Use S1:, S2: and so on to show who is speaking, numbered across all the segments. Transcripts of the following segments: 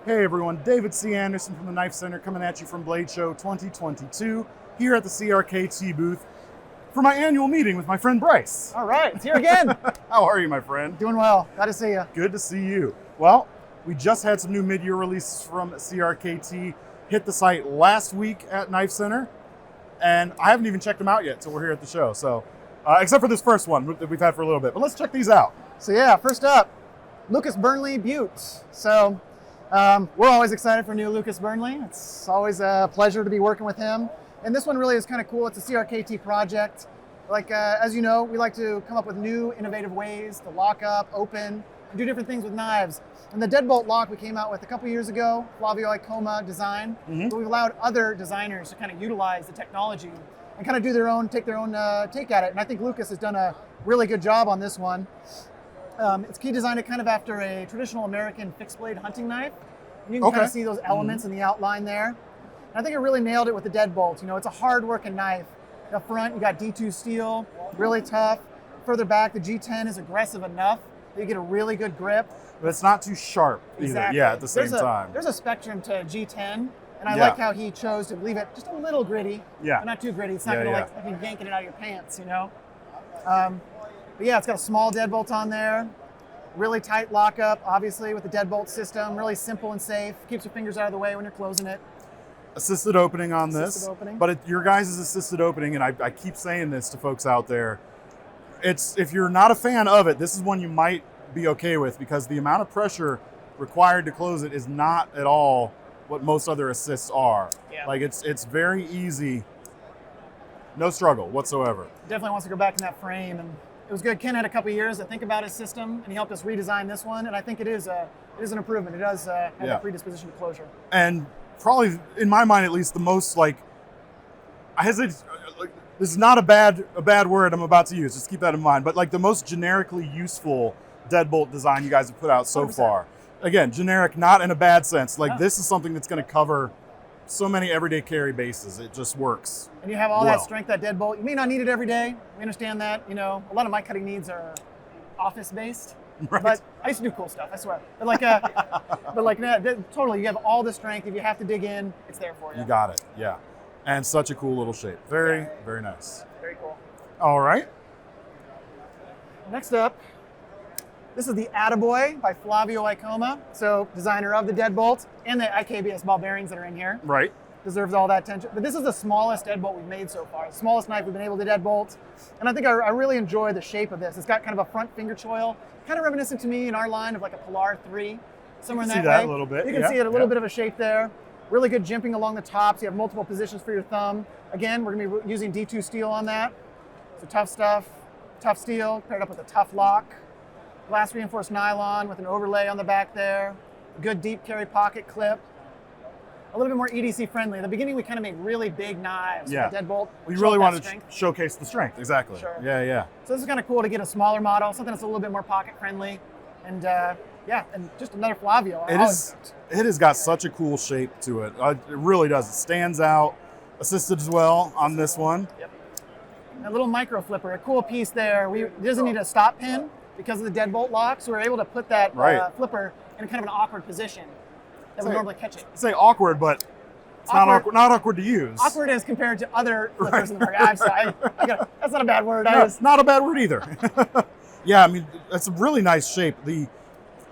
S1: Hey everyone, David C. Anderson from the KnifeCenter coming at you from Blade Show 2022 here at the CRKT booth for my annual meeting with my friend Bryce.
S2: All right, it's here again.
S1: How are you, my friend?
S2: Doing well. Glad to see you.
S1: Good to see you. Well, we just had some new mid-year releases from CRKT hit the site last week at KnifeCenter, and I haven't even checked them out yet, so we're here at the show. So, except for this first one that we've had for a little bit, but let's check these out.
S2: So yeah, first up, Lucas Burnley Buttes. So we're always excited for new Lucas Burnley. It's always a pleasure to be working with him. And this one really is kind of cool. It's a CRKT project. Like, as you know, we like to come up with new innovative ways to lock up, open, and do different things with knives. And the deadbolt lock we came out with a couple years ago, Flavio Ada Boy design, but we've allowed other designers to kind of utilize the technology and kind of do their own, take their own take at it. And I think Lucas has done a really good job on this one. He designed it kind of after a traditional American fixed blade hunting knife. And you can kind of see those elements in the outline there. And I think it really nailed it with the deadbolt. You know, it's a hard working knife. Up front, you got D2 steel, really tough. Further back, the G10 is aggressive enough that you get a really good grip.
S1: But it's not too sharp either.
S2: Exactly.
S1: Yeah, at the same time.
S2: There's a spectrum to G10, and I like how he chose to leave it just a little gritty.
S1: Yeah.
S2: But not too gritty. It's not going to like be yanking it out of your pants, you know? But yeah, it's got a small deadbolt on there. Really tight lockup, obviously, with the deadbolt system. Really simple and safe. Keeps your fingers out of the way when you're closing it.
S1: Assisted opening on this.
S2: Assisted opening.
S1: But your guys' assisted opening, and I keep saying this to folks out there, if you're not a fan of it, this is one you might be okay with because the amount of pressure required to close it is not at all what most other assists are.
S2: Yeah.
S1: Like it's very easy, no struggle whatsoever.
S2: Definitely wants to go back in that frame, and it was good. Ken had a couple years to think about his system, and he helped us redesign this one. And I think it is an improvement. It does have a predisposition to closure. And
S1: probably, in my mind at least, the most I hesitate. This is not a bad word I'm about to use. Just keep that in mind. But like the most generically useful deadbolt design you guys have put out so
S2: 100%.
S1: far. Again, generic, not in a bad sense. Like this is something that's going to cover so many everyday carry bases. It just works.
S2: And you have all that strength, that deadbolt. You may not need it every day. We understand that. You know, a lot of my cutting needs are office-based.
S1: Right.
S2: But I used to do cool stuff, I swear. But totally, you have all the strength. If you have to dig in, it's there for you.
S1: You got it, yeah. And such a cool little shape. Very, very nice.
S2: Very cool.
S1: All right.
S2: Next up, this is the Ada Boy by Flavio Ada Boy. So designer of the deadbolt and the IKBS ball bearings that are in here.
S1: Right.
S2: Deserves all that attention. But this is the smallest deadbolt we've made so far. The smallest knife we've been able to deadbolt. And I think I really enjoy the shape of this. It's got kind of a front finger choil, kind of reminiscent to me in our line of like a Pilar 3, somewhere in that way.
S1: See that a little bit.
S2: You can see it, a little bit of a shape there. Really good jimping along the top, so you have multiple positions for your thumb. Again, we're gonna be using D2 steel on that. So tough stuff, tough steel, paired up with a tough lock. Glass reinforced nylon with an overlay on the back there. Good deep carry pocket clip. A little bit more EDC friendly. In the beginning, we kind of made really big knives with the deadbolt.
S1: We really wanted to showcase the strength, exactly.
S2: Sure.
S1: Yeah.
S2: So this is kind of cool to get a smaller model, something that's a little bit more pocket friendly. And and just another Flavio.
S1: It has got such a cool shape to it. It really does. It stands out. Assisted as well on this one.
S2: Yep. A little micro flipper, a cool piece there. It doesn't need a stop pin because of the deadbolt lock, so we're able to put that flipper in kind of an awkward position that would normally catch it.
S1: Say awkward, but it's not awkward to use.
S2: Awkward as compared to other flippers in the market. That's not a bad word.
S1: No, it's not a bad word either. Yeah, I mean, that's a really nice shape.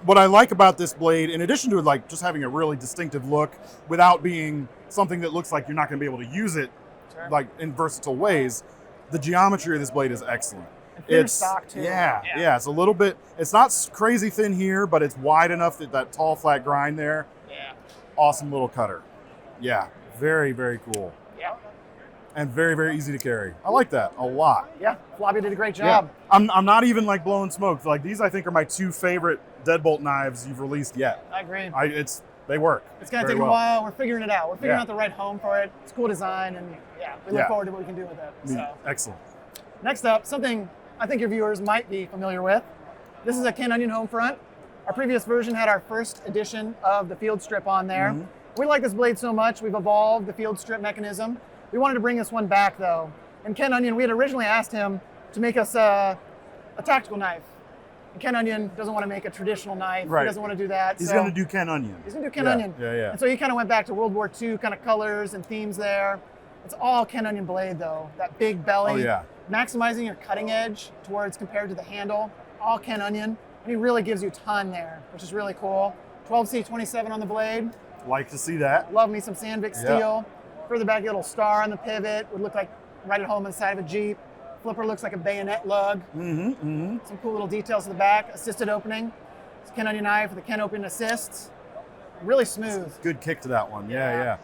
S1: What I like about this blade, in addition to like just having a really distinctive look without being something that looks like you're not going to be able to use it like in versatile ways, the geometry of this blade is excellent.
S2: It's stock too.
S1: Yeah, it's a little bit, it's not crazy thin here, but it's wide enough that tall flat grind there.
S2: Yeah.
S1: Awesome little cutter. Yeah, very, very cool.
S2: Yeah.
S1: And very, very easy to carry. I like that a lot.
S2: Yeah, Flavio did a great job.
S1: Yeah. I'm not even like blowing smoke. Like these I think are my two favorite deadbolt knives you've released yet.
S2: I agree.
S1: They work.
S2: It's going to take a while. We're figuring it out. We're figuring out the right home for it. It's cool design, and we look forward to what we can do with it. So.
S1: Excellent.
S2: Next up, something I think your viewers might be familiar with. This is a Ken Onion home front. Our previous version had our first edition of the field strip on there. We like this blade so much, we've evolved the field strip mechanism. We wanted to bring this one back though. And Ken Onion, we had originally asked him to make us a tactical knife. And Ken Onion doesn't want to make a traditional knife.
S1: Right.
S2: He doesn't want to do that.
S1: He's going to do Ken Onion.
S2: He's going to do Ken Onion.
S1: Yeah.
S2: And so he kind of went back to World War II kind of colors and themes there. It's all Ken Onion blade though. That big belly.
S1: Oh, yeah.
S2: Maximizing your cutting edge towards compared to the handle. All Ken Onion. And he really gives you a ton there, which is really cool. 12C27 on the blade.
S1: Like to see that.
S2: Love me some Sandvik steel. Further back, a little star on the pivot. Would look like right at home on the side of a Jeep. Flipper looks like a bayonet lug. Some cool little details in the back. Assisted opening. It's Ken Onion knife with the Ken Open Assist. Really smooth.
S1: Good kick to that one. Yeah.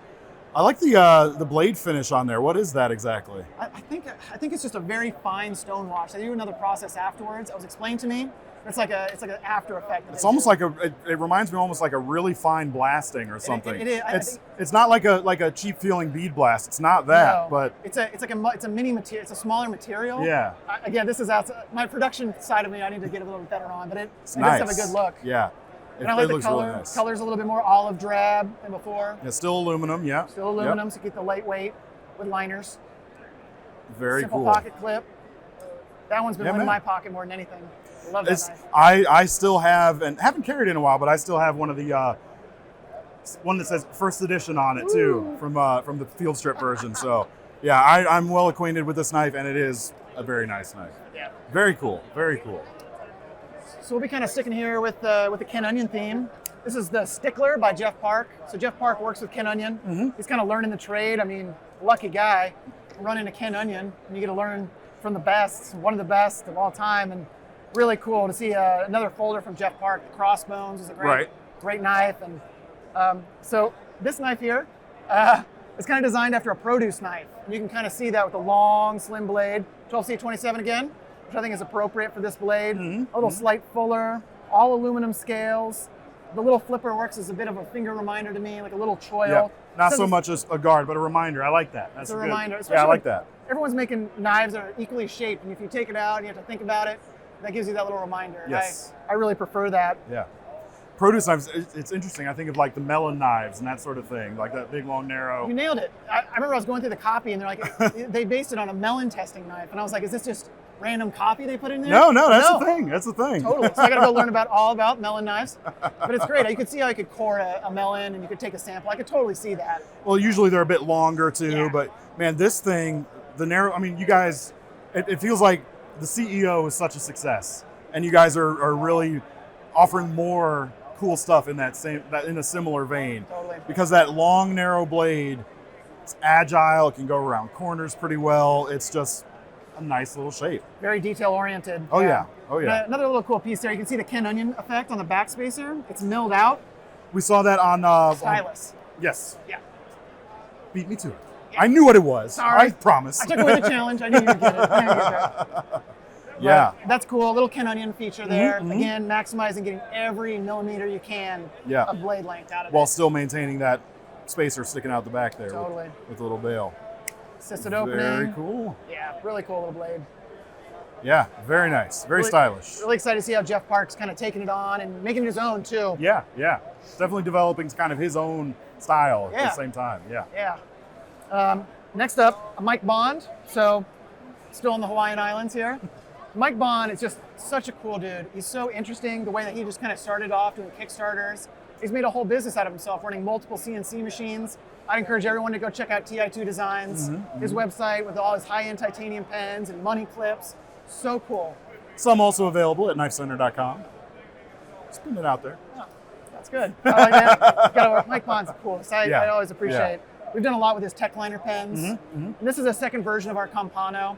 S1: I like the blade finish on there. What is that exactly?
S2: I think it's just a very fine stone wash. They do another process afterwards. It was explained to me. It's like an after effect.
S1: It's almost like it reminds me almost like a really fine blasting or something.
S2: It is.
S1: It's not like a cheap feeling bead blast. It's not that,
S2: no,
S1: but
S2: it's a mini material. It's a smaller material.
S1: Yeah.
S2: Again, this is outside my production side of me. I need to get a little bit better on, but it does
S1: nice.
S2: have a good look.
S1: Yeah.
S2: And I like the
S1: looks
S2: color.
S1: really nice.
S2: Color's a little bit more olive drab than before.
S1: It's still aluminum. Yeah.
S2: Still aluminum, so you get the lightweight with liners.
S1: Very
S2: Simple
S1: cool.
S2: pocket clip. That one's been in my pocket more than anything. I love that knife.
S1: I still have, and haven't carried it in a while, but I still have one of the one that says first edition on it too, from the field strip version. So yeah, I'm well acquainted with this knife, and it is a very nice knife.
S2: Yeah.
S1: Very cool. Very cool.
S2: So we'll be kind of sticking here with the Ken Onion theme. This is the Stickler by Jeff Park. So Jeff Park works with Ken Onion. He's kind of learning the trade. I mean, lucky guy, running a Ken Onion, and you get to learn from the best, one of the best of all time, and really cool to see another folder from Jeff Park. The Crossbones is a great knife, and so this knife here is kind of designed after a produce knife. And you can kind of see that with the long, slim blade, 12C27 again, which I think is appropriate for this blade. A little slight fuller, all aluminum scales. The little flipper works as a bit of a finger reminder to me, like a little choil.
S1: Yeah. Not so much as a guard, but a reminder. I like that. That's
S2: a
S1: good.
S2: reminder.
S1: Yeah, I like that.
S2: Everyone's making knives that are equally shaped, and if you take it out and you have to think about it, that gives you that little reminder.
S1: Yes.
S2: I really prefer that.
S1: Yeah. Produce knives, it's interesting. I think of like the melon knives and that sort of thing, like that big, long, narrow.
S2: You nailed it. I remember I was going through the copy, and they're like, they based it on a melon testing knife, and I was like, is this just random copy they put in there?
S1: No, that's the thing. That's the thing.
S2: Totally. So I got to go learn all about melon knives. But it's great. You could see how you could core a melon, and you could take a sample. I could totally see that.
S1: Well, usually they're a bit longer too, but man, this thing, the narrow. I mean, you guys, it feels like the CEO is such a success, and you guys are really offering more cool stuff in in a similar vein.
S2: Totally.
S1: Because that long, narrow blade, it's agile. It can go around corners pretty well. It's just a nice little shape.
S2: Very detail oriented.
S1: Oh yeah.
S2: Another little cool piece there. You can see the Ken Onion effect on the backspacer. It's milled out.
S1: We saw that on
S2: Stylus.
S1: Yes.
S2: Yeah.
S1: Beat me to it. Yeah. I knew what it was.
S2: Sorry.
S1: I promise.
S2: I took away the challenge. I knew you would get it.
S1: Yeah.
S2: But that's cool. A little Ken Onion feature there. Again, maximizing getting every millimeter you can of blade length out of it.
S1: While still maintaining that spacer sticking out the back there with a little bail.
S2: Assisted opening.
S1: Very cool.
S2: Yeah, really cool little blade.
S1: Yeah, very nice. Very stylish.
S2: Really excited to see how Jeff Park's kind of taking it on and making it his own too.
S1: Yeah. Definitely developing kind of his own style at the same time.
S2: Yeah. Next up, Mike Bond. So, still in the Hawaiian Islands here. Mike Bond is just such a cool dude. He's so interesting, the way that he just kind of started off doing Kickstarters. He's made a whole business out of himself, running multiple CNC machines. I'd encourage everyone to go check out TI2 Designs, his website with all his high-end titanium pens and money clips. So cool.
S1: Some also available at KnifeCenter.com. Just putting it out there.
S2: Oh, that's good. I like that. Mike Bond's cool. So I always appreciate. We've done a lot with his tech liner pens. And this is a second version of our Campano.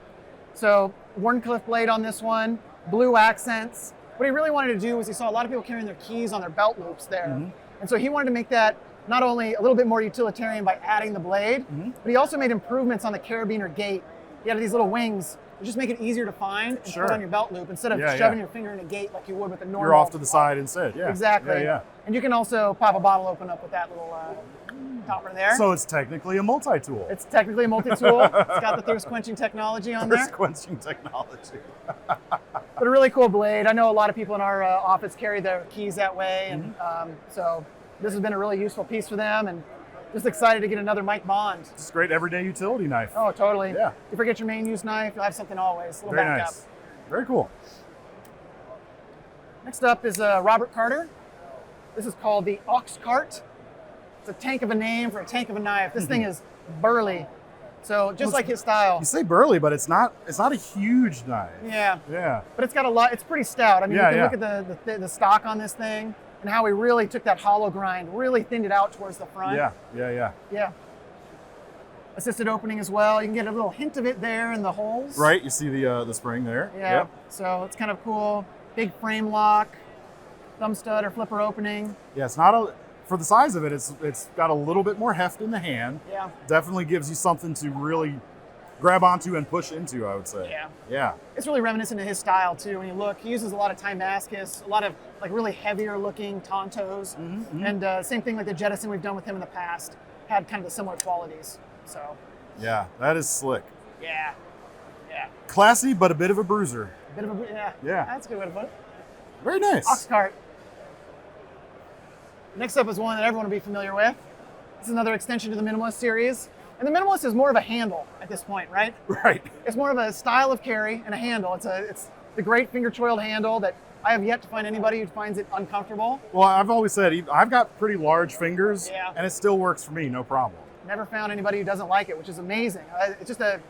S2: So Wharncliffe blade on this one, blue accents. What he really wanted to do was he saw a lot of people carrying their keys on their belt loops there. And so he wanted to make that not only a little bit more utilitarian by adding the blade, but he also made improvements on the carabiner gate. He had these little wings that just make it easier to find and put on your belt loop instead of shoving your finger in a gate like you would with a normal.
S1: You're off to the side instead,
S2: Exactly. And you can also pop a bottle open up with that little topper there.
S1: So it's technically a multi-tool.
S2: It's technically a multi-tool. It's got the thirst quenching technology on there.
S1: Thirst quenching technology.
S2: But a really cool blade. I know a lot of people in our office carry their keys that way, and so this has been a really useful piece for them, and just excited to get another Mike Bond.
S1: It's a great everyday utility knife.
S2: Oh, totally.
S1: Yeah.
S2: If you forget your main use knife, you'll have something always. A little
S1: Very
S2: backup.
S1: nice. Very cool.
S2: Next up is Robert Carter. This is called the Ox Cart. It's a tank of a name for a tank of a knife. This thing is burly. So just like his style.
S1: You say burly, but it's not a huge knife.
S2: Yeah.
S1: Yeah.
S2: But it's got a lot, it's pretty stout. I mean,
S1: Yeah,
S2: you can look at the stock on this thing and how we really took that hollow grind, really thinned it out towards the front.
S1: Yeah.
S2: Assisted opening as well. You can get a little hint of it there in the holes.
S1: Right, you see the spring there.
S2: Yeah.
S1: Yep.
S2: So it's kind of cool. Big frame lock, thumb stud or flipper opening.
S1: Yeah, it's not for the size of it, it's got a little bit more heft in the hand.
S2: Yeah.
S1: Definitely gives you something to really grab onto and push into, I would say.
S2: Yeah.
S1: Yeah.
S2: It's really reminiscent of his style too. When you look, he uses a lot of Timascus, a lot of like really heavier looking Tontos, and same thing like the Jettison we've done with him in the past had kind of the similar qualities. So.
S1: Yeah, that is slick.
S2: Yeah.
S1: Classy, but a bit of a bruiser.
S2: Yeah. That's a good way to put it.
S1: Very nice.
S2: Ox Cart. Next up is one that everyone will be familiar with. This is another extension to the Minimalist series. And the Minimalist is more of a handle at this point, right?
S1: Right.
S2: It's more of a style of carry and a handle. It's the great finger-choiled handle that I have yet to find anybody who finds it uncomfortable.
S1: Well, I've always said I've got pretty large fingers,
S2: Yeah.
S1: and it still works for me, no problem.
S2: Never found anybody who doesn't like it, which is amazing. It's just a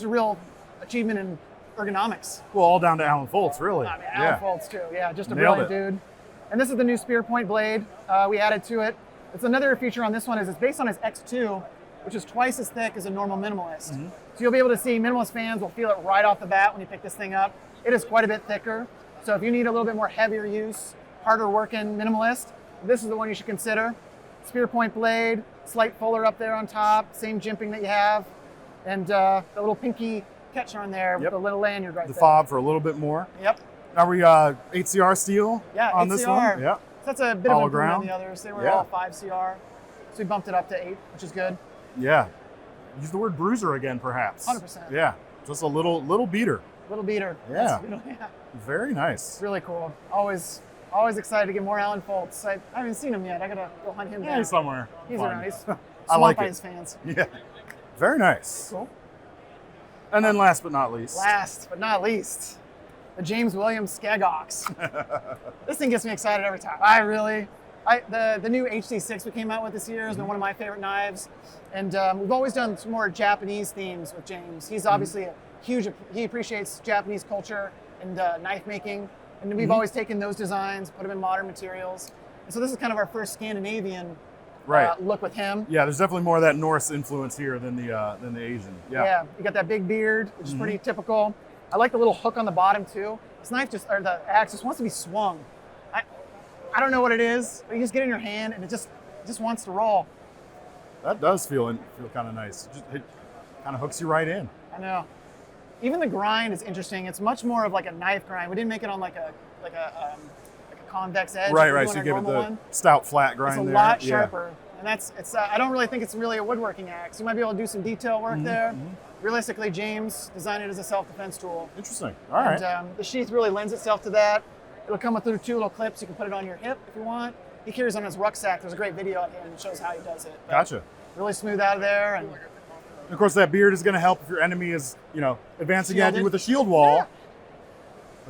S2: real achievement in ergonomics.
S1: Well, all down to Alan Foltz, really.
S2: I mean, Alan Foltz too. Yeah, just a
S1: Nailed
S2: brilliant dude. And this is the new spear point blade we added to it. It's another feature on this one is it's based on his X2, which is twice as thick as a normal Minimalist. So you'll be able to see Minimalist fans will feel it right off the bat when you pick this thing up. It is quite a bit thicker. So if you need a little bit more heavier use, harder working Minimalist, this is the one you should consider. Spear point blade, slight fuller up there on top, same jimping that you have, and the little pinky catcher on there with the little lanyard right there.
S1: The fob for a little bit more.
S2: Yep.
S1: Are we 8CR steel on
S2: 8CR.
S1: this one? Yeah.
S2: So that's a bit
S1: Hollow
S2: of an improvement
S1: ground.
S2: on the others. They were all 5CR. So we bumped it up to 8, which is good.
S1: Yeah. Use the word bruiser again, perhaps.
S2: 100%.
S1: Yeah. Just a little beater.
S2: Little beater.
S1: Yeah.
S2: Yeah.
S1: Very nice.
S2: It's really cool. Always excited to get more Alan Foltz. I haven't seen him yet. I gotta go hunt him down.
S1: He's somewhere.
S2: He's
S1: Fun.
S2: around. He's
S1: I like
S2: by
S1: it.
S2: his fans.
S1: Yeah. Very nice.
S2: Cool.
S1: And then last but not least.
S2: Last but not least, the James Williams Ske. This thing gets me excited every time. The new HD6 we came out with this year has been one of my favorite knives. And we've always done some more Japanese themes with James. He's obviously he appreciates Japanese culture and knife making. And we've always taken those designs, put them in modern materials. And so this is kind of our first Scandinavian look with him.
S1: Yeah, there's definitely more of that Norse influence here than the Asian. Yeah.
S2: You got that big beard, which is pretty typical. I like the little hook on the bottom too. This knife the axe just wants to be swung. I don't know what it is, but you just get it in your hand and it just wants to roll.
S1: That does feel kind of nice. It kind of hooks you right in.
S2: I know. Even the grind is interesting. It's much more of like a knife grind. We didn't make it on like a convex edge.
S1: Right. So you give it the stout flat grind there.
S2: It's a lot sharper. And I don't really think it's really a woodworking axe. You might be able to do some detail work there. Realistically, James designed it as a self-defense tool.
S1: Interesting. All right.
S2: And the sheath really lends itself to that. It'll come with two little clips. You can put it on your hip if you want. He carries it on his rucksack. There's a great video of him that shows how he does it. But
S1: gotcha.
S2: Really smooth out of there. And
S1: of course, that beard is going to help if your enemy is, advancing at you with a shield wall.
S2: Yeah.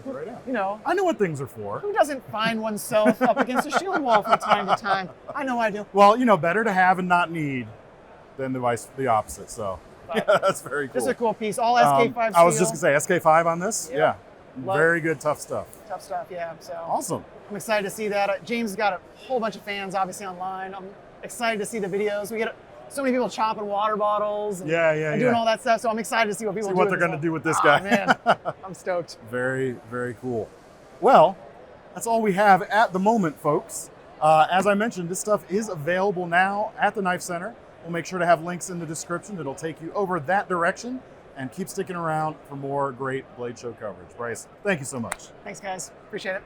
S1: Right out.
S2: You know,
S1: I know what things are for.
S2: Who doesn't find oneself up against a shield wall from time to time? I know I do.
S1: Well, better to have and not need than the opposite. So, yeah, that's very cool.
S2: This is a cool piece. All SK5 steel.
S1: I was just going to say, SK5 on this? Yeah. Very good, tough stuff.
S2: Tough stuff, yeah. So
S1: awesome.
S2: I'm excited to see that. James has got a whole bunch of fans, obviously, online. I'm excited to see the videos. We get so many people chopping water bottles and, and doing all that stuff. So I'm excited to see what people
S1: what they're going to do with this guy.
S2: Man, I'm stoked.
S1: Very, very cool. Well, that's all we have at the moment, folks. As I mentioned, this stuff is available now at the KnifeCenter. We'll make sure to have links in the description. It'll take you over that direction. And keep sticking around for more great Blade Show coverage. Bryce, thank you so much.
S2: Thanks, guys. Appreciate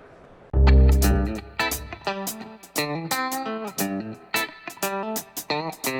S2: it.